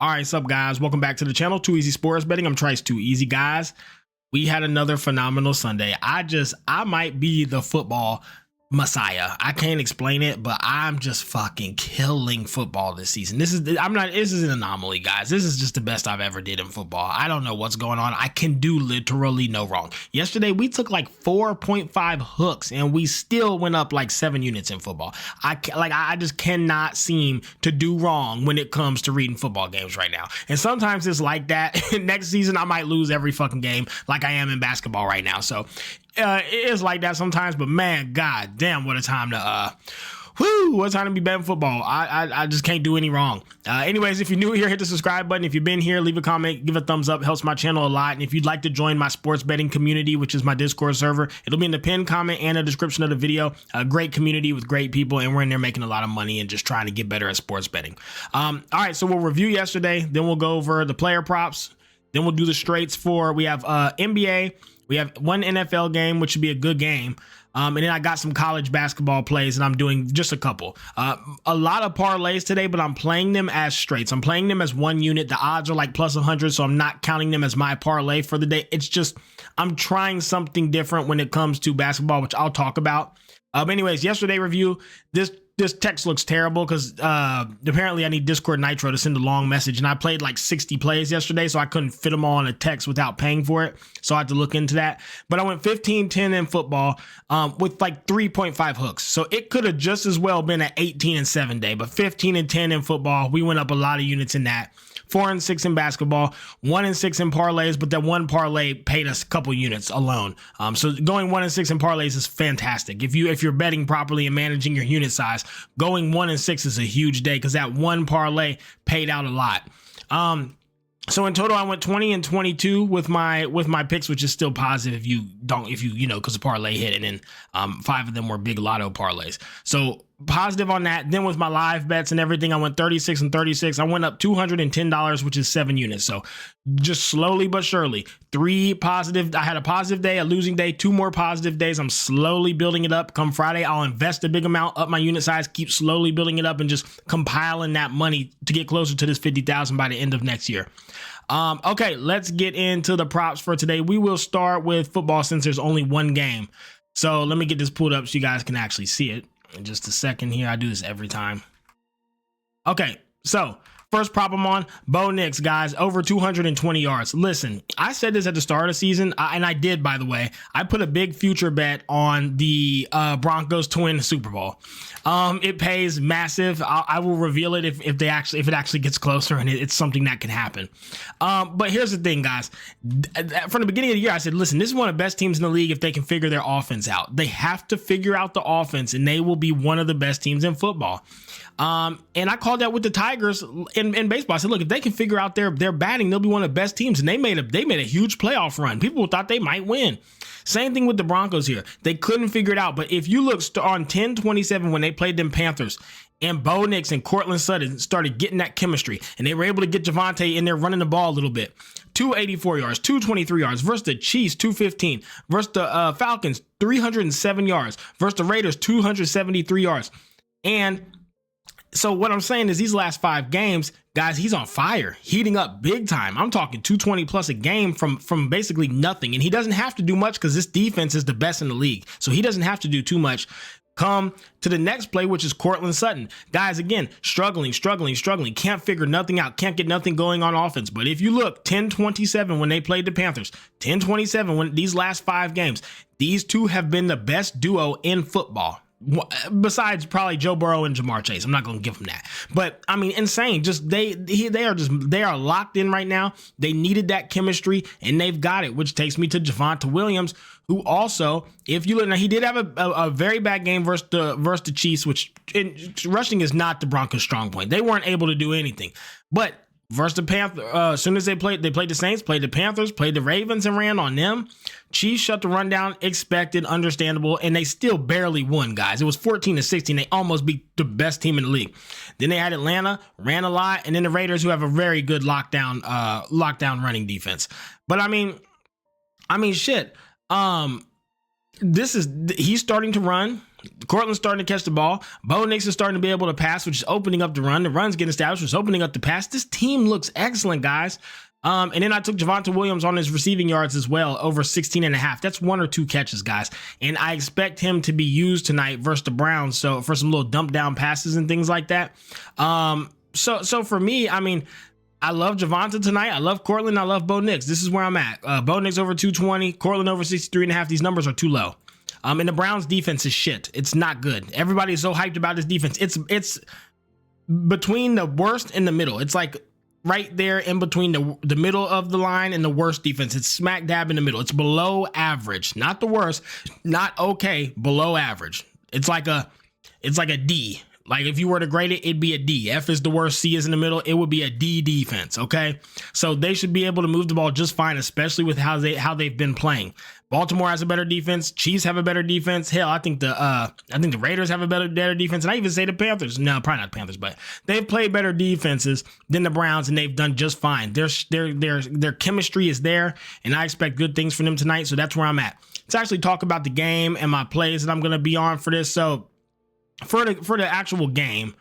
All right, what's up, guys? Welcome back to the channel, Too Easy Sports Betting. I'm Trice Too Easy, guys. We had another phenomenal Sunday. I might be the football messiah. I can't explain it, but I'm just fucking killing football this season. This is an anomaly, guys. This is just the best I've ever did in football. I don't know what's going on. I can do literally no wrong. Yesterday, we took like 4.5 hooks and we still went up like 7 units in football. I just cannot seem to do wrong when it comes to reading football games right now. And sometimes it's like that. Next season, I might lose every fucking game like I am in basketball right now. So it is like that sometimes, but man, god damn, what a time to what a time to be betting football. I just can't do any wrong. Anyways, if you're new here, hit the subscribe button. If you've been here, leave a comment, give a thumbs up, helps my channel a lot. And if you'd like to join my sports betting community, which is my Discord server, it'll be in the pinned comment and the description of the video. A great community with great people, and we're in there making a lot of money and just trying to get better at sports betting. All right, so we'll review yesterday, then we'll go over the player props, then we'll do the straights we have NBA. We have one NFL game, which should be a good game. And then I got some college basketball plays, and I'm doing just a couple. A lot of parlays today, but I'm playing them as straights. I'm playing them as one unit. The odds are like plus 100, so I'm not counting them as my parlay for the day. It's just I'm trying something different when it comes to basketball, which I'll talk about. Anyways, yesterday review, this text looks terrible because apparently I need Discord Nitro to send a long message, and I played like 60 plays yesterday, so I couldn't fit them all in a text without paying for it. So I had to look into that. But I went 15-10 in football with like 3.5 hooks. So it could have just as well been an 18-7 day, but 15-10 in football. We went up a lot of units in that. 4-6 in basketball, 1-6 in parlays, but that one parlay paid us a couple units alone. So going 1-6 in parlays is fantastic. If you're betting properly and managing your unit size, going 1-6 is a huge day because that one parlay paid out a lot. So in total, I went 20-22 with my picks, which is still positive because the parlay hit, and then 5 of them were big lotto parlays. So positive on that. Then with my live bets and everything, I went 36-36. I went up $210, which is 7 units. So just slowly but surely, 3 positive. I had a positive day, a losing day, 2 more positive days. I'm slowly building it up. Come Friday, I'll invest a big amount, up my unit size, keep slowly building it up, and just compiling that money to get closer to this 50,000 by the end of next year. Okay, let's get into the props for today. We will start with football since there's only one game. So let me get this pulled up so you guys can actually see it. In just a second here. I do this every time. Okay, so first prop I'm on, Bo Nix, guys, over 220 yards. Listen, I said this at the start of the season, and I did, by the way. I put a big future bet on the Broncos to win the Super Bowl. It pays massive. I will reveal it if it actually gets closer, and it's something that can happen. But here's the thing, guys. From the beginning of the year, I said, listen, this is one of the best teams in the league if they can figure their offense out. They have to figure out the offense, and they will be one of the best teams in football. And I called that with the Tigers in baseball. I said, look, if they can figure out their batting, they'll be one of the best teams. And they made a huge playoff run. People thought they might win. Same thing with the Broncos here. They couldn't figure it out. But if you look on 10-27 when they played them Panthers, and Bo Nix and Cortland Sutton started getting that chemistry, and they were able to get Javonte in there running the ball a little bit. 284 yards, 223 yards versus the Chiefs, 215 versus the Falcons, 307 yards versus the Raiders, 273 yards. And so what I'm saying is these last 5 games, guys, he's on fire, heating up big time. I'm talking 220 plus a game from basically nothing. And he doesn't have to do much because this defense is the best in the league. So he doesn't have to do too much. Come to the next play, which is Cortland Sutton. Guys, again, struggling. Can't figure nothing out. Can't get nothing going on offense. But if you look, 10-27 when they played the Panthers, 10-27 when these last 5 games, these two have been the best duo in football. Besides probably Joe Burrow and Jamar Chase. I'm not going to give them that. But I mean, insane. Just they are locked in right now. They needed that chemistry and they've got it, which takes me to Javonte Williams, who also, if you look, now he did have a very bad game versus the Chiefs, which rushing is not the Broncos' strong point. They weren't able to do anything. But versus the Panthers, as soon as they played the Saints, played the Panthers, played the Ravens, and ran on them. Chiefs shut the run down, expected, understandable, and they still barely won, guys. It was 14-16. They almost beat the best team in the league. Then they had Atlanta, ran a lot, and then the Raiders, who have a very good lockdown running defense. But I mean, shit. he's starting to run. Cortland's starting to catch the ball. Bo Nix is starting to be able to pass, which is opening up the run. The run's getting established, which is opening up the pass. This team looks excellent, guys. And then I took Javonte Williams on his receiving yards as well, over 16.5. That's 1 or 2 catches, guys. And I expect him to be used tonight versus the Browns. So for some little dump down passes and things like that. So for me, I mean, I love Javonte tonight. I love Cortland. I love Bo Nix. This is where I'm at. Bo Nix over 220, Cortland over 63.5. These numbers are too low. And the Browns defense is shit. It's not good. Everybody is so hyped about this defense. It's between the worst and the middle. It's like right there in between the middle of the line and the worst defense. It's smack dab in the middle. It's below average, not the worst, not okay, below average. It's like a D. Like if you were to grade it, it'd be a D. F is the worst, C is in the middle. It would be a D defense. Okay, so they should be able to move the ball just fine, especially with how they've been playing. Baltimore has a better defense. Chiefs have a better defense. Hell, I think the Raiders have a better defense, and I even say the Panthers. No, probably not the Panthers, but they've played better defenses than the Browns, and they've done just fine. Their chemistry is there, and I expect good things from them tonight. So that's where I'm at. Let's actually talk about the game and my plays that I'm going to be on for this. So for the actual game,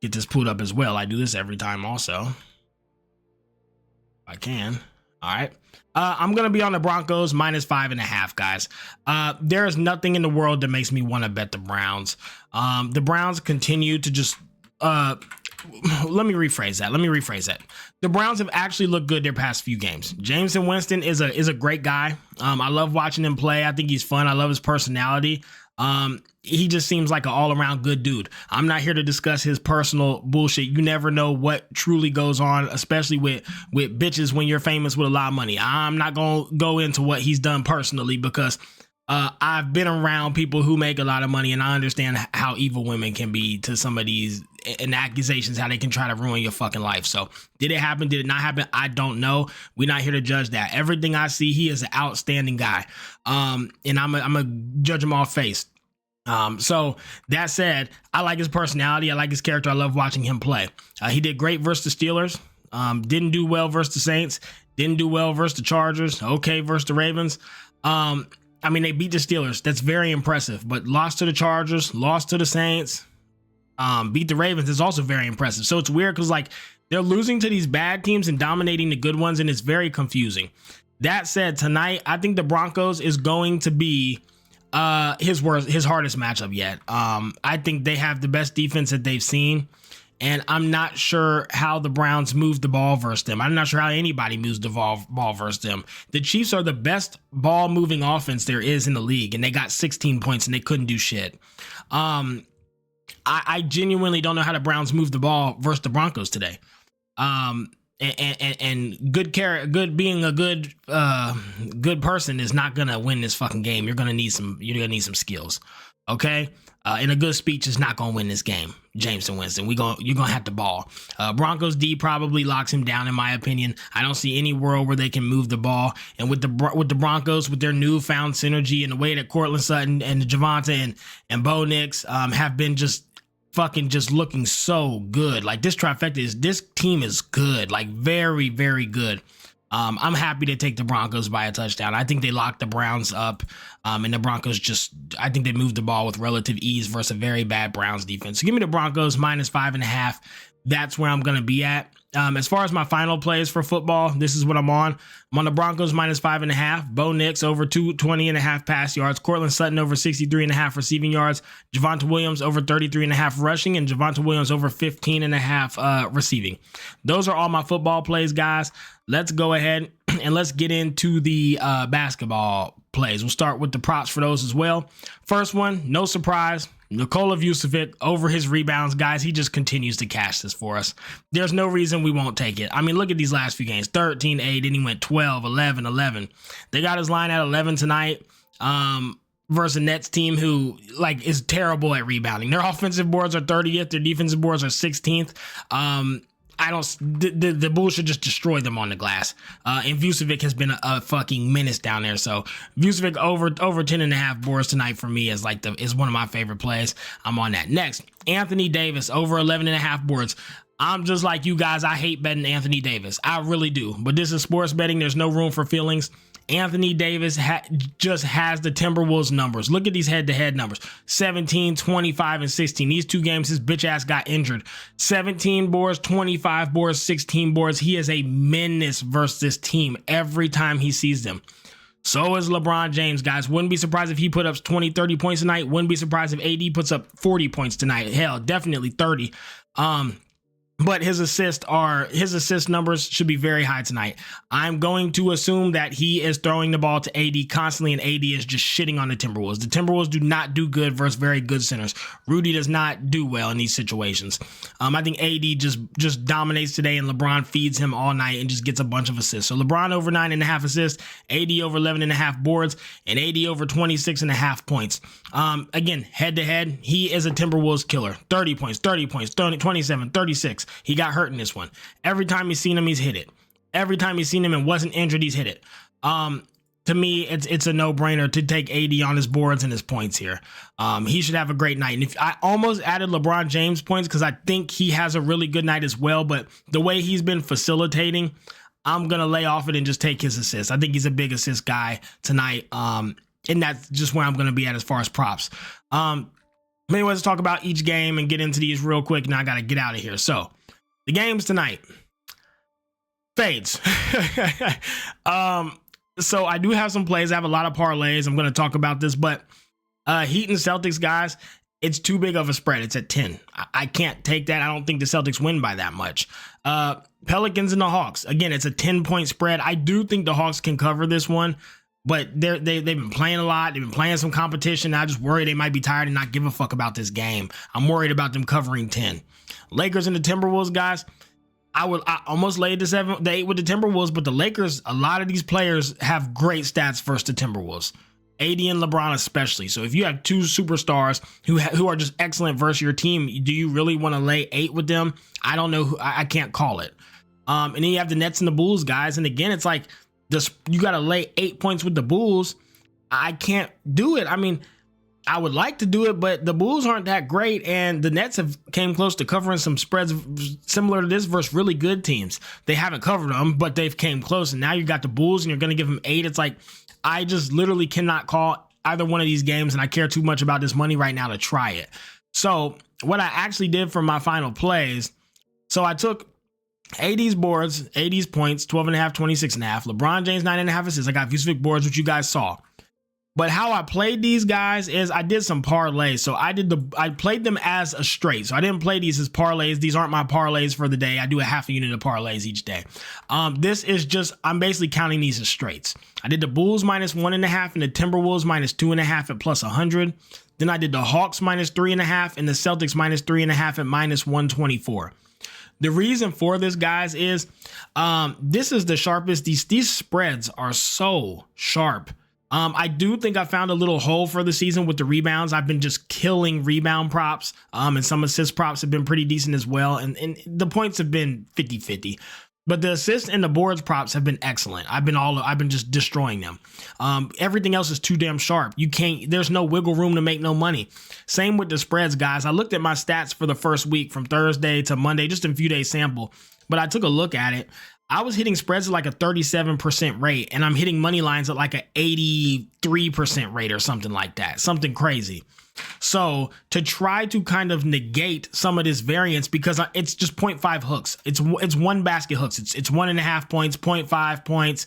get this pulled up as well. I do this every time also. If I can. All right. I'm going to be on the Broncos -5.5, guys. There is nothing in the world that makes me want to bet the Browns. The Browns continue to just, let me rephrase that. The Browns have actually looked good their past few games. Jameson Winston is a great guy. I love watching him play. I think he's fun. I love his personality. He just seems like an all-around good dude. I'm not here to discuss his personal bullshit. You never know what truly goes on, especially with bitches when you're famous with a lot of money. I'm not going to go into what he's done personally because I've been around people who make a lot of money, and I understand how evil women can be to some of these and accusations, how they can try to ruin your fucking life. So did it happen? Did it not happen? I don't know. We're not here to judge that. Everything I see, he is an outstanding guy. And I'm a judge him off face. So that said, I like his personality. I like his character. I love watching him play. He did great versus the Steelers. Didn't do well versus the Saints. Didn't do well versus the Chargers. Okay versus the Ravens. I mean, they beat the Steelers. That's very impressive. But lost to the Chargers, lost to the Saints, beat the Ravens is also very impressive. So it's weird because like they're losing to these bad teams and dominating the good ones, and it's very confusing. That said, tonight I think the Broncos is going to be his hardest matchup yet. I think they have the best defense that they've seen, and I'm not sure how the Browns move the ball versus them. I'm not sure how anybody moves the ball versus them. The Chiefs are the best ball moving offense there is in the league, and they got 16 points and they couldn't do shit. I genuinely don't know how the Browns move the ball versus the Broncos today. And being a good person is not gonna win this fucking game. You're gonna need some skills. Okay. And a good speech is not gonna win this game. Jameson Winston, you're gonna have to ball. Broncos D probably locks him down in my opinion. I don't see any world where they can move the ball. And with the Broncos, with their newfound synergy and the way that Cortland Sutton and Javonte and Bo Nix have been just looking so good. Like this team is good, like very, very good. I'm happy to take the Broncos by a touchdown. I think they locked the Browns up, and the Broncos I think they moved the ball with relative ease versus a very bad Browns defense. So give me the Broncos -5.5. That's where I'm going to be at. As far as my final plays for football, this is what I'm on. I'm on the Broncos -5.5. Bo Nix over 220.5 pass yards. Cortland Sutton over 63.5 receiving yards. Javonte Williams over 33.5 rushing, and Javonte Williams over 15.5 receiving. Those are all my football plays, guys. Let's go ahead and let's get into the basketball plays. We'll start with the props for those as well. First one, no surprise. Nikola Vucevic over his rebounds, guys. He just continues to cash this for us. There's no reason we won't take it. I mean, look at these last few games. 13-8, then he went 12, 11, 11. They got his line at 11 tonight versus a Nets team who like is terrible at rebounding. Their offensive boards are 30th. Their defensive boards are 16th. The Bulls should just destroy them on the glass. And Vucevic has been a fucking menace down there. So Vucevic over 10.5 boards tonight for me is is one of my favorite plays. I'm on that. Next, Anthony Davis over 11.5 boards. I'm just like you guys. I hate betting Anthony Davis. I really do. But this is sports betting. There's no room for feelings. Anthony Davis just has the Timberwolves numbers. Look at these head-to-head numbers. 17, 25, and 16. These 2 games, his bitch ass got injured. 17 boards, 25 boards, 16 boards. He is a menace versus this team every time he sees them. So is LeBron James, guys. Wouldn't be surprised if he put up 20, 30 points tonight. Wouldn't be surprised if AD puts up 40 points tonight. Hell, definitely 30. But his assist numbers should be very high tonight. I'm going to assume that he is throwing the ball to AD constantly, and AD is just shitting on the Timberwolves. The Timberwolves do not do good versus very good centers. Rudy does not do well in these situations. I think AD just dominates today, and LeBron feeds him all night and just gets a bunch of assists. So LeBron over 9.5 assists, AD over 11.5 boards, and AD over 26.5 points. Again, head to head, he is a Timberwolves killer. 30 points, 27, 36. He got hurt in this one. Every time he's seen him, he's hit it. Every time he's seen him and wasn't injured, he's hit it. To me, it's a no-brainer to take AD on his boards and his points here. He should have a great night. And if I almost added LeBron James points because I think he has a really good night as well, but the way he's been facilitating, I'm going to lay off it and just take his assists. I think he's a big assist guy tonight. And that's just where I'm going to be at as far as props. Anyway, let's talk about each game and get into these real quick. Now I got to get out of here. So the games tonight. Fades. So I do have some plays. I have a lot of parlays. I'm going to talk about this, but Heat and Celtics, guys, it's too big of a spread. It's at 10. I can't take that. I don't think the Celtics win by that much. Pelicans and the Hawks. Again, it's a 10-point spread. I do think the Hawks can cover this one, but they've been playing a lot. They've been playing some competition. I just worry they might be tired and not give a fuck about this game. I'm worried about them covering 10. Lakers and the Timberwolves, guys. I almost laid the 8 with the Timberwolves, but the Lakers, a lot of these players have great stats versus the Timberwolves. AD and LeBron especially. So if you have 2 superstars who are just excellent versus your team, do you really want to lay 8 with them? I don't know. I can't call it. And then you have the Nets and the Bulls, guys. And again, it's like you got to lay 8 points with the Bulls. I can't do it. I mean, I would like to do it, but the Bulls aren't that great, and the Nets have came close to covering some spreads similar to this versus really good teams. They haven't covered them, but they've came close, and now you got the Bulls, and you're going to give them 8. It's like, I just literally cannot call either one of these games, and I care too much about this money right now to try it. So what I actually did for my final plays, so I took AD's boards, AD's points, 12.5, 26.5. LeBron James, 9.5 assists. I got Vucevic boards, which you guys saw. But how I played these guys is I did some parlays. So I played them as a straight. So I didn't play these as parlays. These aren't my parlays for the day. I do a half a unit of parlays each day. This is just, I'm basically counting these as straights. I did the Bulls minus 1.5 and the Timberwolves minus 2.5 at plus 100. Then I did the Hawks minus 3.5 and the Celtics minus 3.5 at minus 124. The reason for this, guys, is this is the sharpest. These spreads are so sharp. I do think I found a little hole for the season with the rebounds. I've been just killing rebound props, and some assist props have been pretty decent as well. And the points have been 50-50. But the assists and the boards props have been excellent. I've been just destroying them. Everything else is too damn sharp. There's no wiggle room to make no money. Same with the spreads, guys. I looked at my stats for the first week from Thursday to Monday, just a few days sample. But I took a look at it. I was hitting spreads at like a 37% rate, and I'm hitting money lines at like an 83% rate or something like that. Something crazy. So to try to kind of negate some of this variance, because it's just 0.5 hooks. It's one basket hooks. It's 1.5 points, 0.5 points,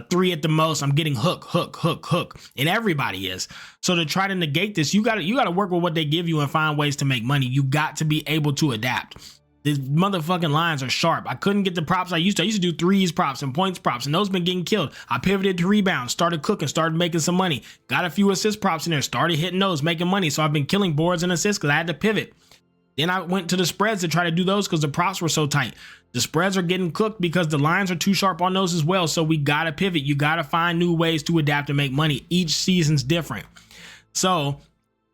3 at the most. I'm getting hook. And everybody is. So to try to negate this, you got to work with what they give you and find ways to make money. You got to be able to adapt. These motherfucking lines are sharp. I couldn't get the props I used to. I used to do threes props and points props, and those been getting killed. I pivoted to rebounds, started cooking, started making some money. Got a few assist props in there, started hitting those, making money. So I've been killing boards and assists because I had to pivot. Then I went to the spreads to try to do those because the props were so tight. The spreads are getting cooked because the lines are too sharp on those as well. So we got to pivot. You got to find new ways to adapt and make money. Each season's different. So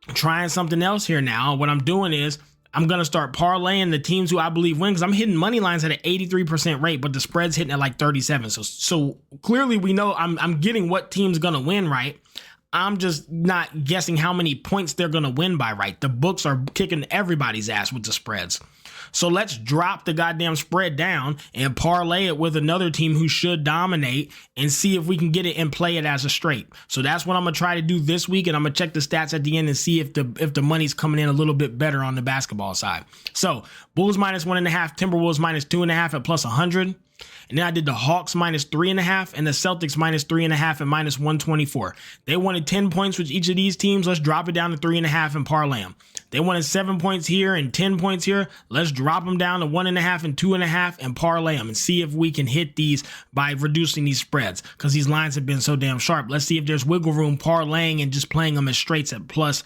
trying something else here now. What I'm doing is I'm going to start parlaying the teams who I believe win, because I'm hitting money lines at an 83% rate, but the spread's hitting at like 37. So clearly we know I'm getting what team's going to win right. I'm just not guessing how many points they're going to win by right. The books are kicking everybody's ass with the spreads. So let's drop the goddamn spread down and parlay it with another team who should dominate and see if we can get it and play it as a straight. So that's what I'm gonna try to do this week, and I'm gonna check the stats at the end and see if the money's coming in a little bit better on the basketball side. So Bulls -1.5, Timberwolves -2.5 at +100. And then I did the Hawks -3.5 and the Celtics -3.5 and -124. They wanted 10 points with each of these teams. Let's drop it down to 3.5 and parlay them. They wanted 7 points here and 10 points here. Let's drop them down to 1.5 and 2.5 and parlay them and see if we can hit these by reducing these spreads, because these lines have been so damn sharp. Let's see if there's wiggle room parlaying and just playing them as straights at plus,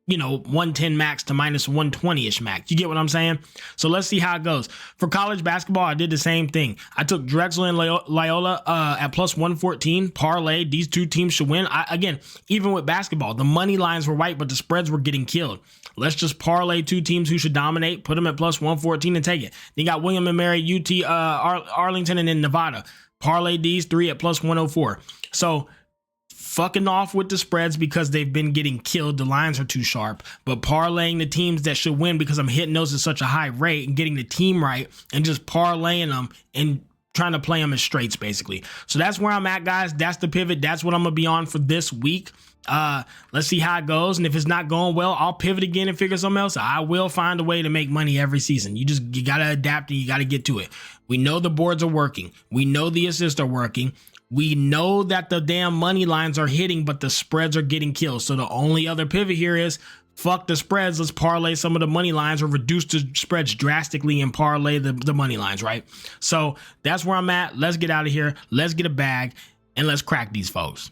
110 max to -120-ish max. You get what I'm saying? So let's see how it goes. For college basketball, I did the same thing. I took Drexel and Loyola at +114. Parlay, these two teams should win. Again, even with basketball, the money lines were right, but the spreads were getting killed. Let's just parlay two teams who should dominate, put them at +114 and take it. Then you got William and Mary, UT, Arlington, and then Nevada. Parlay these three at +104. So fucking off with the spreads because they've been getting killed. The lines are too sharp, but parlaying the teams that should win because I'm hitting those at such a high rate and getting the team right and just parlaying them and trying to play them as straights basically. So that's where I'm at, guys. That's the pivot. That's what I'm going to be on for this week. Let's see how it goes. And if it's not going well, I'll pivot again and figure something else. I will find a way to make money every season. You got to adapt and you got to get to it. We know the boards are working. We know the assists are working. We know that the damn money lines are hitting, but the spreads are getting killed. So the only other pivot here is fuck the spreads. Let's parlay some of the money lines or reduce the spreads drastically and parlay the money lines, right? So that's where I'm at. Let's get out of here. Let's get a bag and let's crack these folks.